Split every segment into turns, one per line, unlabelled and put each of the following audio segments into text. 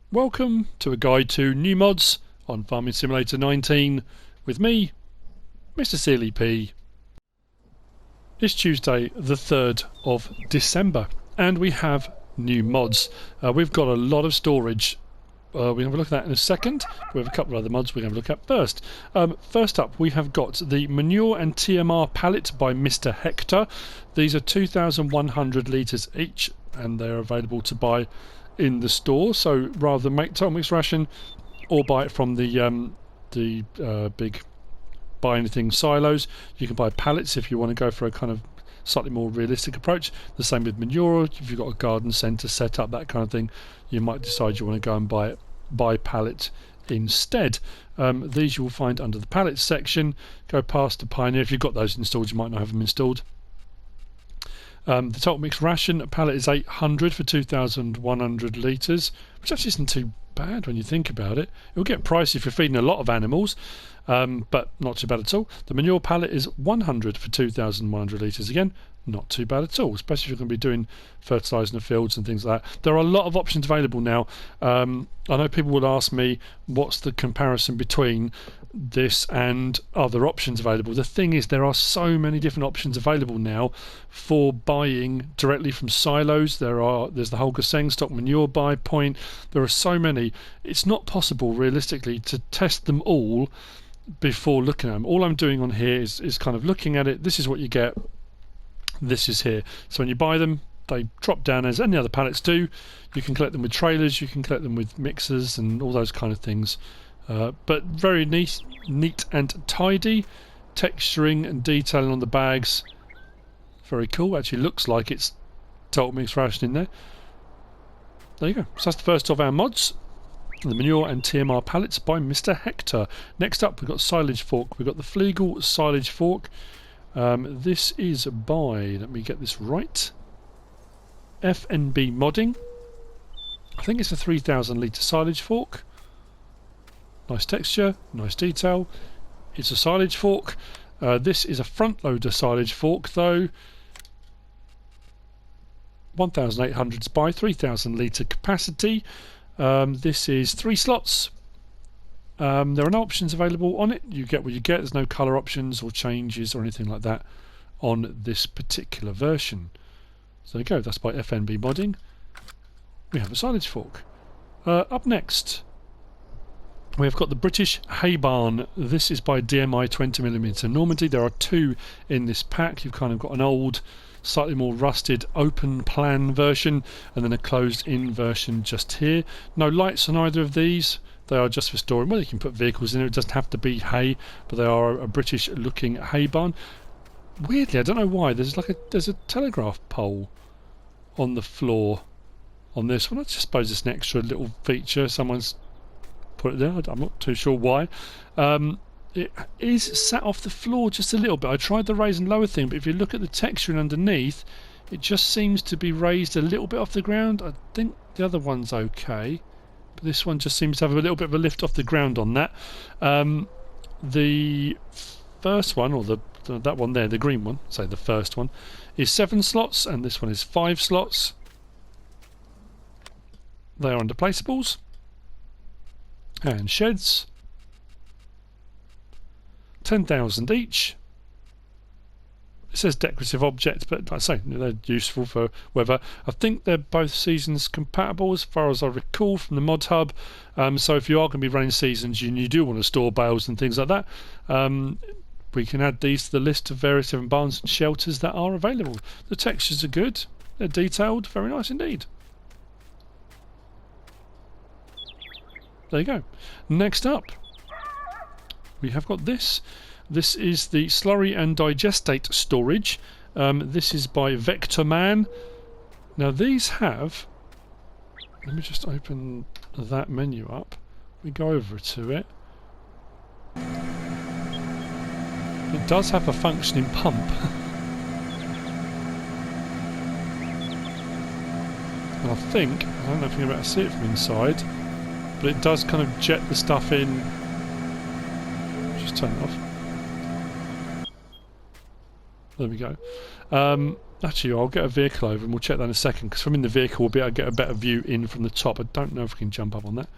Welcome to a guide to new mods on Farming Simulator 19 with me, MrSealyp. It's Tuesday the 3rd of December and we have new mods. We've got a lot of storage. We're going to have a look at that in a second. We have a couple of other mods we're going to look at first. First up, we have got the Manure and TMR pallet by MrHector. These are 2,100 litres each and they're available to buy in the store, so rather than make total mixed ration or buy it from the big buy anything silos, you can buy pallets if you want to go for a kind of slightly more realistic approach. The same with manure. If you've got a garden centre set up, that kind of thing, you might decide you want to go and buy pallet instead. These you will find under the pallets section. Go past the Pioneer. If you've got those installed, you might not have them installed. The total mixed ration pallet is 800 for 2,100 litres, which actually isn't too bad when you think about it. It will get pricey if you're feeding a lot of animals, but not too bad at all. The manure pallet is 100 for 2,100 litres. Again, not too bad at all, especially if you're going to be doing fertilising the fields and things like that. There are a lot of options available now. I know people will ask me what's the comparison between this and other options available. The thing is, there are so many different options available now for buying directly from silos. There's the Holger Seng stock manure buy point. There are so many. It's not possible realistically to test them all before looking at them. All I'm doing on here is kind of looking at it. This is what you get. This is here. So when you buy them, they drop down as any other pallets do. You can collect them with trailers, you can collect them with mixers and all those kind of things. But very neat and tidy. Texturing and detailing on the bags. Very cool. Actually looks like it's total mixed ration in there. There you go. So that's the first of our mods. The manure and TMR pallets by MrHector. Next up we've got silage fork. We've got the Flegel silage fork. This is by, let me get this right, FNB Modding. I think it's a 3,000 litre silage fork. Nice texture, nice detail. It's a silage fork. This is a front loader silage fork though. 1,800 by 3,000 litre capacity. This is 3 slots. There are no options available on it. You get what you get. There's no colour options or changes or anything like that on this particular version. So there you go. That's by FNB Modding. We have a silage fork. Up next, we have got the British Hay Barn. This is by DMI 20mm Normandy. There are 2 in this pack. You've kind of got an old, slightly more rusted open plan version and then a closed in version just here. No lights on either of these. They are just for storing. Well, you can put vehicles in there. It doesn't have to be hay, but they are a British looking hay barn. Weirdly, I don't know why, there's a telegraph pole on the floor on this one. I just suppose it's an extra little feature. Someone's put it there. I'm not too sure why. It is sat off the floor just a little bit. I tried the raise and lower thing, but if you look at the texturing underneath, it just seems to be raised a little bit off the ground. I think the other one's okay, but this one just seems to have a little bit of a lift off the ground on that. The first one, or that one there, the green one, say the first one, is 7 slots, and this one is 5 slots. They are under placeables and sheds. 10,000 each. It says decorative object, but like I say, they're useful for weather. I think they're both seasons compatible as far as I recall from the Modhub. So if you are going to be running seasons and you do want to store bales and things like that, we can add these to the list of various different barns and shelters that are available. The textures are good. They're detailed. Very nice indeed. There you go. Next up, we have got this. This is the slurry and digestate storage. This is by Vector Man. Now these have, let me just open that menu up. We go over to it. It does have a functioning pump. And I think, I don't know if you're able to see it from inside, but it does kind of jet the stuff in. Just turn it off. There we go. Actually, I'll get a vehicle over and we'll check that in a second, because from in the vehicle we'll be able to get a better view in from the top. I don't know if we can jump up on that.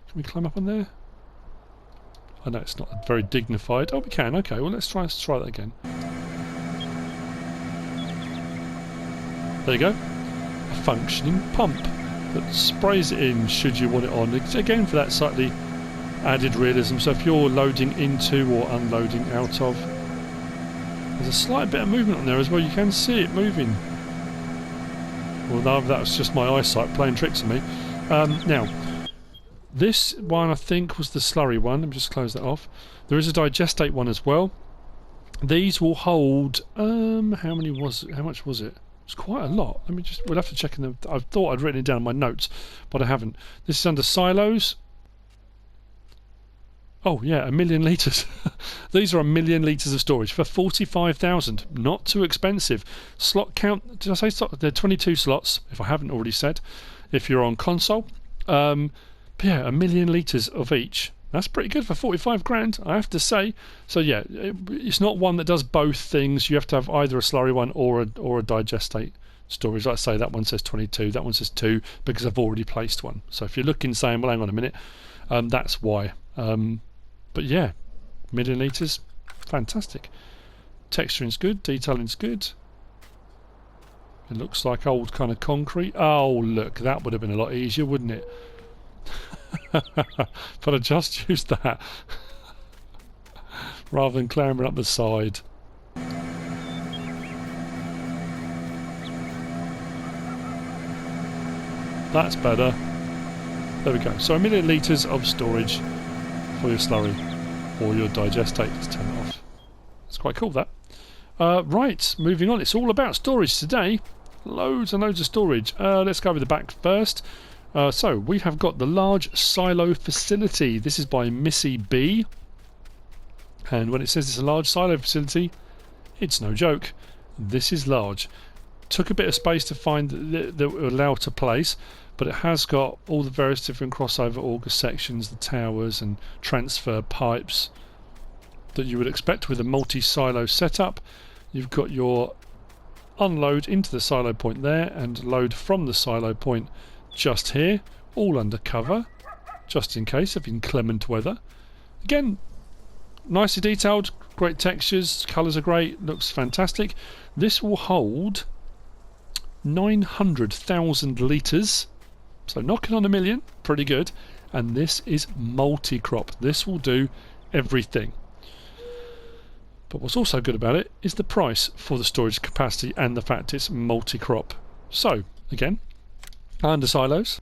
Can we climb up on there? I know it's not very dignified. Oh, we can. Okay, well let's try that again. There you go. A functioning pump that sprays it in should you want it on. Again, for that slightly added realism. So if you're loading into or unloading out of, there's a slight bit of movement on there as well. You can see it moving. Well, that was just my eyesight playing tricks on me. Now, this one I think was the slurry one. Let me just close that off. There is a digestate one as well. These will hold. How much was it? It's quite a lot. We'll have to check in the. I thought I'd written it down in my notes, but I haven't. This is under silos. Oh yeah, 1 million litres. These are 1 million litres of storage for 45,000. Not too expensive. Slot count. Did I say slot? There are 22 slots, if I haven't already said. If you're on console, but yeah, 1 million litres of each. That's pretty good for 45 grand, I have to say. So yeah, it's not one that does both things. You have to have either a slurry one or a digestate storage. Like I say, that one says 22, that one says 2, because I've already placed one. So if you're looking, saying, well, hang on a minute, that's why. But yeah, 1 million litres, fantastic. Texturing's good, detailing's good. It looks like old kind of concrete. Oh look, that would have been a lot easier, wouldn't it? But I just used that rather than clambering up the side. That's better. There we go. So 1 million litres of storage for your slurry or your digestate. Let's turn it off. It's quite cool, that. Right, moving on. It's all about storage today. Loads and loads of storage. Let's go over the back first. So we have got the large silo facility. This is by Missyb. And when it says it's a large silo facility, it's no joke. This is large. Took a bit of space to find that it would allow to place, but it has got all the various different crossover auger sections, the towers and transfer pipes that you would expect with a multi-silo setup. You've got your unload into the silo point there and load from the silo point just here, all under cover, just in case of inclement weather. Again, nicely detailed, great textures, colours are great, looks fantastic. This will hold 900,000 litres, so knocking on 1 million, pretty good. And this is multi-crop. This will do everything. But what's also good about it is the price for the storage capacity and the fact it's multi-crop. So, again, under silos,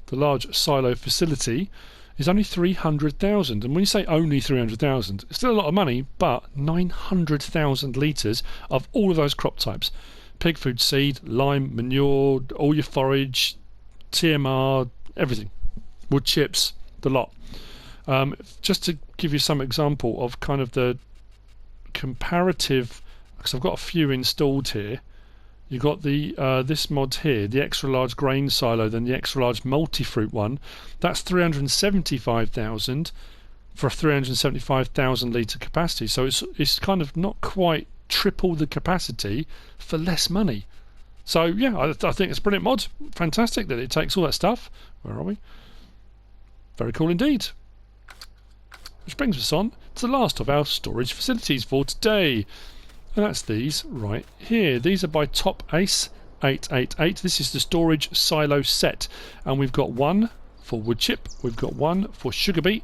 the large silo facility is only 300,000. And when you say only 300,000, it's still a lot of money, but 900,000 litres of all of those crop types. Pig food, seed, lime, manure, all your forage, TMR, everything. Wood chips, the lot. Just to give you some example of kind of the comparative, because I've got a few installed here. You've got the this mod here, the extra large grain silo, then the extra large multi-fruit one. That's 375,000 for a 375,000 litre capacity. So it's kind of not quite triple the capacity for less money. So yeah, I think it's a brilliant mod. Fantastic that it takes all that stuff. Where are we? Very cool indeed. Which brings us on to the last of our storage facilities for today. And that's these right here. These are by TopAce888. This is the storage silo set. And we've got one for wood chip, we've got one for sugar beet,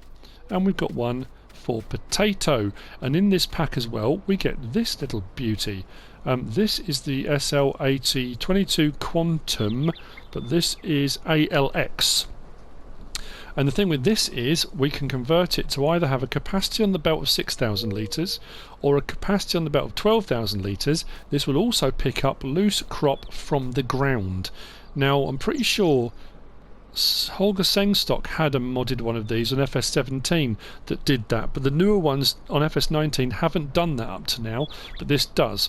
and we've got one for potato. And in this pack as well, we get this little beauty. This is the SL8022 Quantum, but this is ALX. And the thing with this is we can convert it to either have a capacity on the belt of 6,000 litres or a capacity on the belt of 12,000 litres. This will also pick up loose crop from the ground. Now I'm pretty sure Holger Sengstock had a modded one of these on FS17 that did that, but the newer ones on FS19 haven't done that up to now, but this does.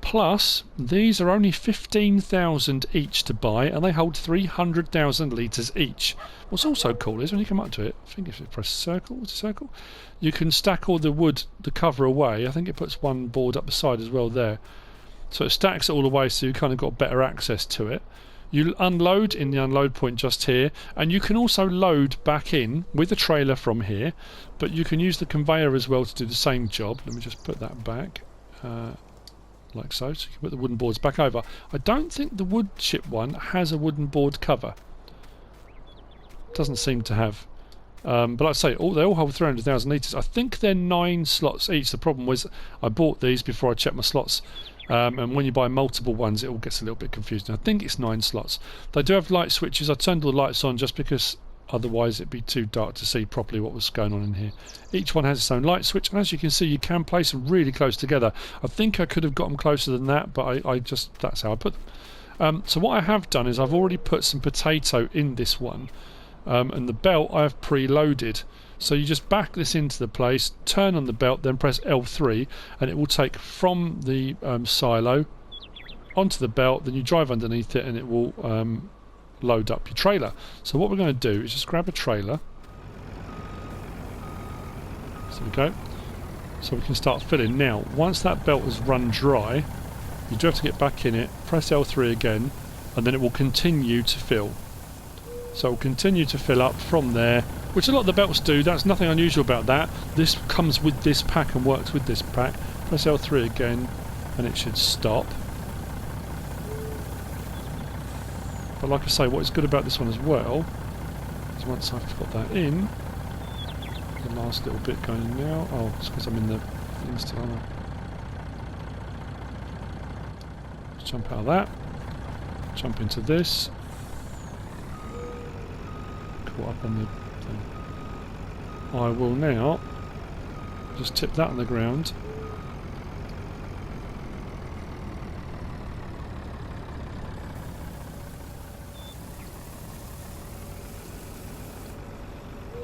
Plus, these are only 15,000 each to buy, and they hold 300,000 litres each. What's also cool is when you come up to it, I think if you press circle, what's a circle? You can stack all the wood, the cover away. I think it puts one board up the side as well there. So it stacks it all the way, so you kind of got better access to it. You unload in the unload point just here, and you can also load back in with a trailer from here, but you can use the conveyor as well to do the same job. Let me just put that back like so you can put the wooden boards back over. I don't think the wood chip one has a wooden board cover. Doesn't seem to have. But like I say, they all hold 300,000 litres. I think they're 9 slots each. The problem was I bought these before I checked my slots, and when you buy multiple ones it all gets a little bit confusing. I think it's 9 slots. They do have light switches. I turned all the lights on just because otherwise it'd be too dark to see properly what was going on in here. Each one has its own light switch, and as you can see you can place them really close together. I think I could have got them closer than that, but I just, that's how I put them. So what I have done is I've already put some potato in this one, and the belt I have preloaded. So you just back this into the place, turn on the belt, then press L3, and it will take from the silo onto the belt. Then you drive underneath it and it will load up your trailer. So what we're going to do is just grab a trailer. So we go. So we can start filling. Now, once that belt has run dry, you do have to get back in it, press L3 again, and then it will continue to fill. So it will continue to fill up from there, which a lot of the belts do. That's nothing unusual about that. This comes with this pack and works with this pack. Press L3 again and it should stop. But like I say, what is good about this one as well is once I've got that in, the last little bit going in now. Oh, it's because I'm in the thing still, aren't I? Let's jump out of that. Jump into this. Caught up on the thing. I will now just tip that on the ground.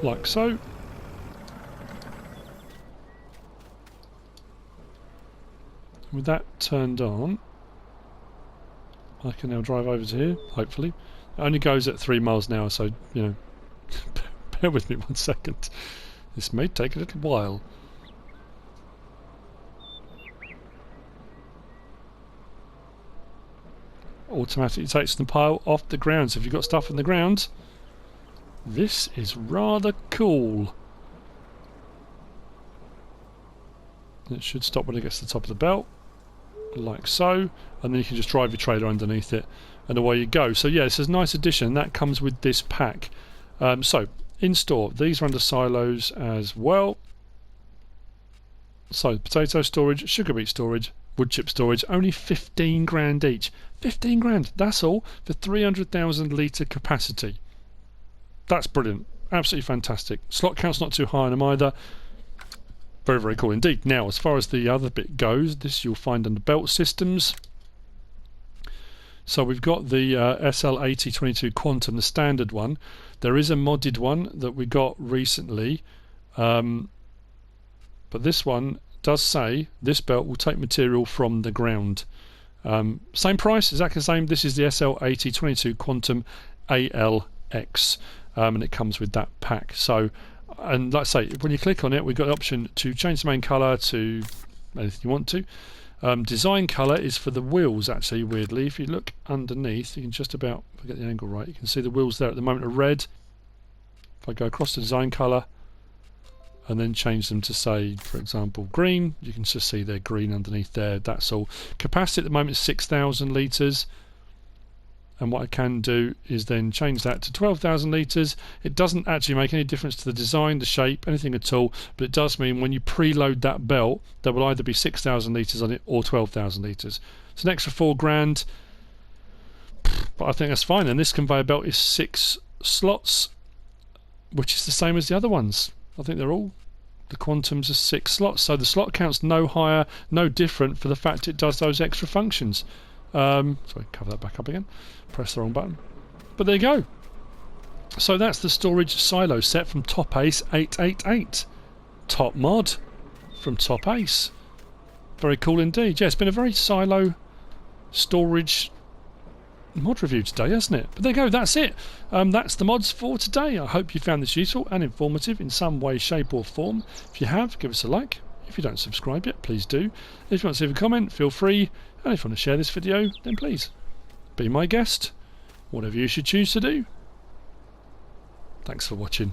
Like so. With that turned on, I can now drive over to here, hopefully. It only goes at 3 miles an hour, so, you know, bear with me 1 second. This may take a little while. Automatically takes the pile off the ground, so if you've got stuff on the ground, this is rather cool. It should stop when it gets to the top of the belt, like so, and then you can just drive your trailer underneath it, and away you go. So yeah, it's a nice addition. That comes with this pack. So in store, these are under silos as well. So potato storage, sugar beet storage, wood chip storage, only 15 grand each. 15 grand, that's all for 300,000 litre capacity. That's brilliant, absolutely fantastic. Slot count's not too high on them either. Very, very cool indeed. Now, as far as the other bit goes, this you'll find under belt systems. So we've got the SL8022 Quantum, the standard one. There is a modded one that we got recently, but this one does say this belt will take material from the ground. Same price, exactly the same. This is the SL8022 Quantum ALX, and it comes with that pack. So, and like I say, when you click on it, we've got the option to change the main colour to anything you want to. Design colour is for the wheels, actually, weirdly. If you look underneath, you can just about, if I get the angle right, you can see the wheels there at the moment are red. If I go across to design colour and then change them to, say, for example, green, you can just see they're green underneath there. That's all. Capacity at the moment is 6,000 litres. And what I can do is then change that to 12,000 litres. It doesn't actually make any difference to the design, the shape, anything at all, but it does mean when you preload that belt, there will either be 6,000 litres on it or 12,000 litres. It's an extra 4 grand, but I think that's fine. And this conveyor belt is 6 slots, which is the same as the other ones. I think they're all, the Quantums are 6 slots, so the slot count's no higher, no different for the fact it does those extra functions. Sorry, cover that back up again. Press the wrong button. But there you go. So that's the storage silo set from TopAce888. Top mod from TopAce. Very cool indeed. Yeah, it's been a very silo storage mod review today, hasn't it? But there you go, that's it. That's the mods for today. I hope you found this useful and informative in some way, shape or form. If you have, give us a like. If you don't subscribe yet, please do. If you want to leave a comment, feel free. And if you want to share this video, then please be my guest, whatever you should choose to do. Thanks for watching.